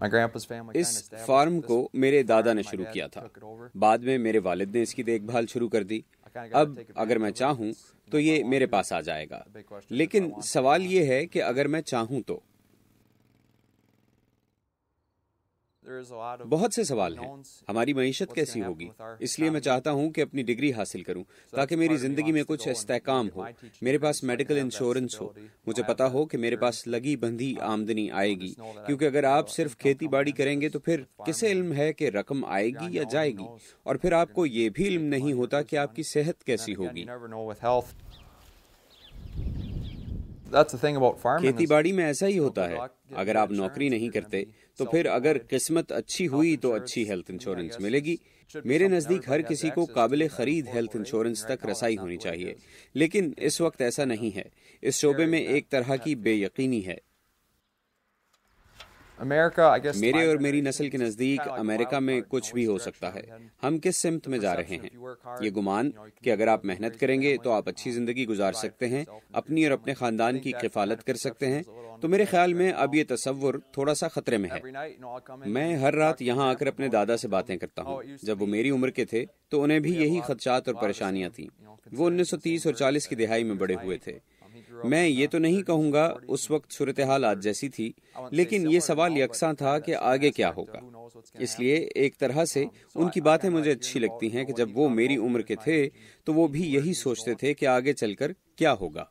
इस फार्म को मेरे दादा ने शुरू किया था। बाद में मेरे वालिद ने इसकी देखभाल शुरू कर दी। अब अगर मैं चाहूँ तो ये मेरे पास आ जाएगा। लेकिन सवाल ये है कि अगर मैं चाहूँ तो। बहुत से सवाल हैं। हमारी मईशत कैसी होगी? इसलिए मैं चाहता हूं कि अपनी डिग्री हासिल करूं ताकि मेरी जिंदगी में कुछ इस्तेहकाम हो, मेरे पास मेडिकल इंश्योरेंस हो, मुझे पता हो कि मेरे पास लगी बंधी आमदनी आएगी। क्योंकि अगर आप सिर्फ खेती बाड़ी करेंगे तो फिर किसे इल्म है कि रकम आएगी या जाएगी, और फिर आपको ये भी इल्म नहीं होता कि आपकी सेहत कैसी होगी। खेती बाड़ी में ऐसा ही होता है। अगर आप नौकरी नहीं करते तो फिर अगर किस्मत अच्छी हुई तो अच्छी हेल्थ इंश्योरेंस मिलेगी। मेरे नजदीक हर किसी को काबिल खरीद हेल्थ इंश्योरेंस तक रसाई होनी चाहिए, लेकिन इस वक्त ऐसा नहीं है। इस शोबे में एक तरह की बेयकीनी है। मेरे और मेरी नस्ल के नजदीक अमेरिका में कुछ भी हो सकता है। हम किस सिमत में जा रहे हैं? ये गुमान कि अगर आप मेहनत करेंगे तो आप अच्छी जिंदगी गुजार सकते हैं, अपनी और अपने खानदान की किफालत कर सकते हैं, तो मेरे ख्याल में अब ये तसव्वुर थोड़ा सा खतरे में है। मैं हर रात यहाँ आकर अपने दादा से बातें करता हूँ। जब वो मेरी उम्र के थे तो उन्हें भी यही खदशात और परेशानियां थीं। वो 1930 और 40 की दिहाई में बड़े हुए थे। मैं ये तो नहीं कहूँगा उस वक्त सूरत हाल आज जैसी थी, लेकिन ये सवाल यकसा था कि आगे क्या होगा। इसलिए एक तरह से उनकी बातें मुझे अच्छी लगती हैं कि जब वो मेरी उम्र के थे तो वो भी यही सोचते थे कि आगे चलकर क्या होगा।